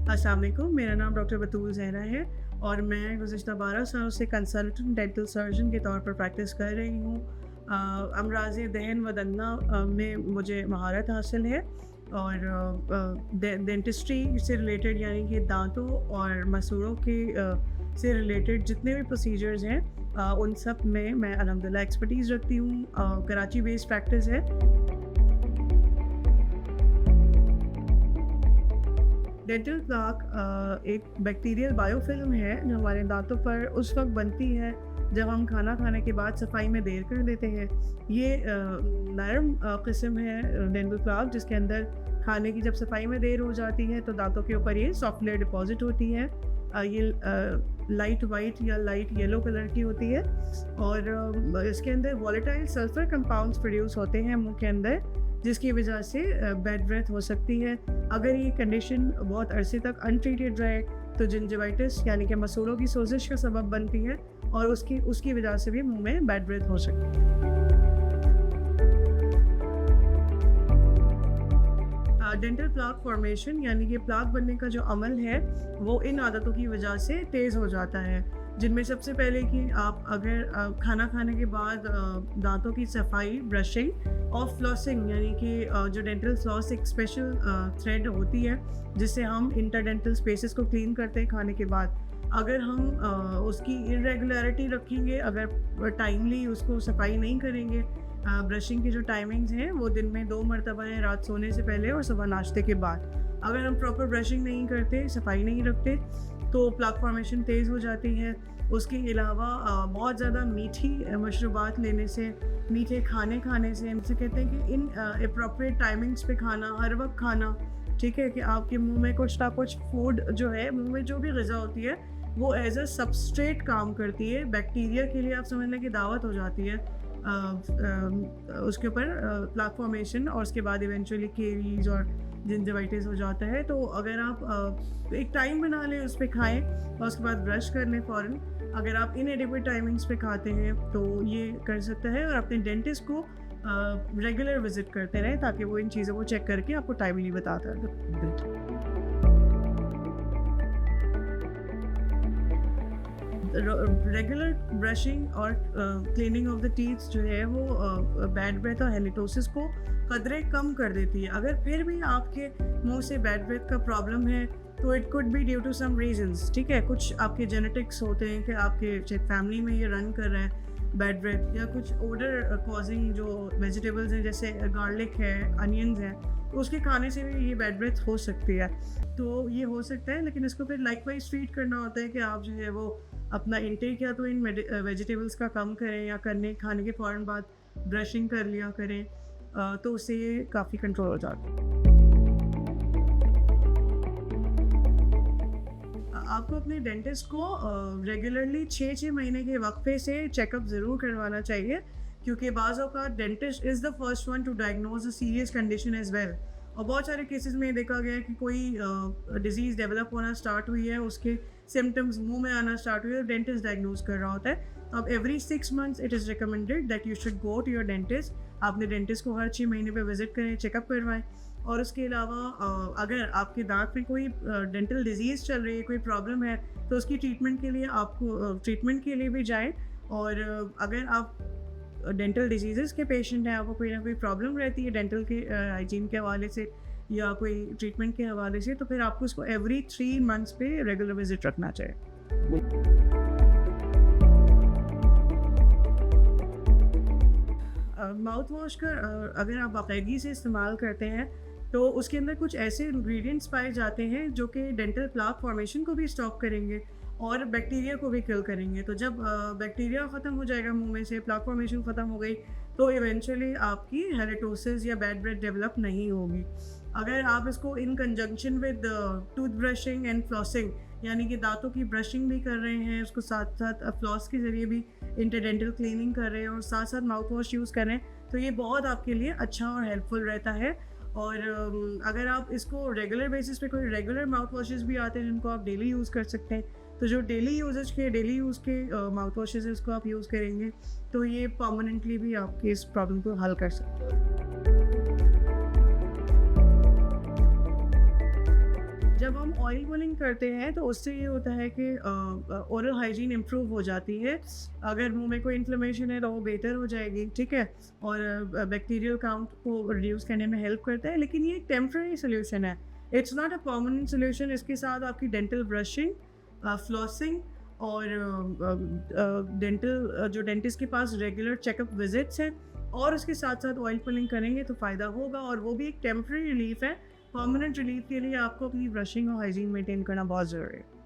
अस्सलाम वालेकुम, मेरा नाम डॉक्टर बतूल ज़हरा है और मैं गुज़िश्ता 12 सालों से कंसल्टेंट डेंटल सर्जन के तौर पर प्रैक्टिस कर रही हूँ। अमराज़ दहन व दंदा में मुझे महारत हासिल है और डेंटिस्ट्री से रिलेटेड यानी कि दांतों और मसूड़ों के से रिलेटेड जितने भी प्रोसीजर्स हैं उन सब में मैं अल्हम्दुलिल्लाह एक्सपर्टीज़ रखती हूँ। कराची बेस्ड प्रैक्टिस है। डेंटल प्लाक एक बैक्टीरियल बायोफिल्म है जो हमारे दांतों पर उस वक्त बनती है जब हम खाना खाने के बाद सफाई में देर कर देते हैं। ये नरम किस्म है डेंटल प्लाक जिसके अंदर खाने की जब सफाई में देर हो जाती है तो दांतों के ऊपर ये सॉफ्ट लेयर डिपॉजिट होती है। ये लाइट वाइट या लाइट येलो कलर की होती है और इसके अंदर वॉलेटाइल सल्फर कंपाउंड्स प्रोड्यूस होते हैं मुंह के अंदर, जिसकी वजह से बैड ब्रेथ हो सकती है। अगर ये कंडीशन बहुत अरसे तक अनट्रीटेड रहे तो जिंजिवाइटिस यानी कि मसूड़ों की सोजिश का सबब बनती है और उसकी वजह से भी मुंह में बैड ब्रेथ हो सकती है। डेंटल प्लाक फॉर्मेशन यानी कि प्लाक बनने का जो अमल है वो इन आदतों की वजह से तेज़ हो जाता है, जिनमें सबसे पहले कि आप अगर खाना खाने के बाद दांतों की सफाई, ब्रशिंग और फ्लॉसिंग यानी कि जो डेंटल फ्लॉस एक स्पेशल थ्रेड होती है जिससे हम इंटरडेंटल स्पेसेस को क्लीन करते हैं खाने के बाद, अगर हम उसकी इरेगुलरिटी रखेंगे, अगर टाइमली उसको सफाई नहीं करेंगे, ब्रशिंग की जो टाइमिंग्स हैं वो दिन में 2 मरतबा है, रात सोने से पहले और सुबह नाश्ते के बाद। अगर हम प्रॉपर ब्रशिंग नहीं करते, सफाई नहीं रखते तो प्लाक फॉर्मेशन तेज़ हो जाती है। उसके अलावा बहुत ज़्यादा मीठी मशरूबात लेने से, मीठे खाने से, इनसे कहते हैं कि इन अप्रोप्रिएट टाइमिंग्स पे खाना, हर वक्त खाना, ठीक है, कि आपके मुंह में कुछ ना कुछ फूड जो है, मुंह में जो भी ग़िज़ा होती है वो एज अ सबस्ट्रेट काम करती है। बैक्टीरिया के लिए आप समझने की दावत हो जाती है उसके ऊपर प्लाक फॉर्मेशन और उसके बाद इवेंचुअली केरीज और जिंजिवाइटिस हो जाता है। तो अगर आप एक टाइम बना लें, उस पर खाएँ और उसके बाद ब्रश कर लें फ़ौरन। अगर आप इनएडिक्वेट टाइमिंग्स पे खाते हैं तो ये कर सकता है और अपने डेंटिस्ट को रेगुलर विजिट करते रहें ताकि वो इन चीज़ों को चेक करके आपको टाइमली बताता है। रेगुलर ब्रशिंग और क्लीनिंग ऑफ द टीथ जो है वो बैड ब्रेथ और हेलिटोसिस को कदरे कम कर देती है। अगर फिर भी आपके मुंह से बैड ब्रेथ का प्रॉब्लम है तो it could be due to some reasons, ठीक है। कुछ आपके जेनेटिक्स होते हैं कि आपके फैमिली में ये रन कर रहा है बैड ब्रेथ, या कुछ ओडर कॉजिंग जो वेजिटेबल्स हैं जैसे गार्लिक है, अनियंस हैं, तो उसके खाने से भी ये बैड ब्रेथ हो सकती है। तो ये हो सकता है, लेकिन इसको फिर लाइकवाइज ट्रीट करना होता है कि आप जो है वो अपना इंटेक या तो इन वेजिटेबल्स का कम करें या खाने के फ़ौरन बाद ब्रशिंग कर लिया करें, तो उससे ये काफ़ी कंट्रोल हो जाता है। आपको अपने डेंटिस्ट को रेगुलरली 6 महीने के वक्फे से चेकअप ज़रूर करवाना चाहिए, क्योंकि बाज़ औक़ात dentist is the first one to diagnose a serious condition as well. और बहुत सारे केसेस में देखा गया है कि कोई डिजीज़ डेवलप होना स्टार्ट हुई है, उसके सिम्टम्स मुंह में आना स्टार्ट हुए और डेंटिस्ट डायग्नोज कर रहा होता है। अब every 6 months it is recommended that you should go to your dentist. आपने डेंटिस्ट को हर 6 महीने पे विजिट करें, चेकअप करवाएं। और उसके अलावा अगर आपके दांत में कोई डेंटल डिजीज़ चल रही है, कोई प्रॉब्लम है, तो उसकी ट्रीटमेंट के लिए आपको ट्रीटमेंट के लिए भी जाएँ। और अगर आप डेंटल डिजीज़ के पेशेंट हैं, आपको कोई ना कोई प्रॉब्लम रहती है डेंटल के हाइजीन के हवाले से या कोई ट्रीटमेंट के हवाले से, तो फिर आपको उसको एवरी 3 मंथ्स पे रेगुलर विजिट रखना चाहिए। माउथ वॉश का अगर आप बाकायदगी से इस्तेमाल करते हैं तो उसके अंदर कुछ ऐसे इंग्रेडिएंट्स पाए जाते हैं जो कि डेंटल प्लाक फॉर्मेशन को भी स्टॉप करेंगे और बैक्टीरिया को भी किल करेंगे। तो जब बैक्टीरिया ख़त्म हो जाएगा मुंह में से, प्लाक फॉर्मेशन ख़त्म हो गई, तो इवेंचुअली आपकी हेलिटोसिस या बैड ब्रेथ डेवलप नहीं होगी। अगर आप इसको इन conjunction with tooth brushing and flossing यानी कि दांतों की ब्रशिंग भी कर रहे हैं, उसको साथ साथ फ्लॉस के ज़रिए भी इंटरडेंटल क्लीनिंग कर रहे हैं और साथ साथ माउथ वॉश यूज़ कर रहे हैं, तो ये बहुत आपके लिए अच्छा और हेल्पफुल रहता है। और अगर आप इसको रेगुलर बेसिस पे, कोई रेगुलर माउथ वॉशेस भी आते हैं जिनको आप डेली यूज़ कर सकते हैं, तो जो डेली यूज़ के माउथ वॉशेस है उसको आप यूज़ करेंगे तो ये परमानेंटली भी आपके इस प्रॉब्लम को हल कर सकते हैं। जब हम ऑयल पुलिंग करते हैं तो उससे ये होता है कि ओरल हाइजीन इम्प्रूव हो जाती है। अगर मुंह में कोई इन्फ्लेमेशन है तो वो बेहतर हो जाएगी, ठीक है, और बैक्टीरियल काउंट को रिड्यूस करने में हेल्प करता है। लेकिन ये एक टेम्प्रेरी सोल्यूशन है, it's not a permanent solution. इसके साथ आपकी डेंटल ब्रशिंग, फ्लॉसिंग और डेंटल जो डेंटिस्ट के पास रेगुलर चेकअप विजिट्स हैं और उसके साथ साथ ऑयल पुलिंग करेंगे तो फ़ायदा होगा, और वो भी एक टेम्प्रेरी रिलीफ है। परमानेंट रिलीफ के लिए आपको अपनी ब्रशिंग और हाइजीन मेंटेन करना बहुत ज़रूरी है।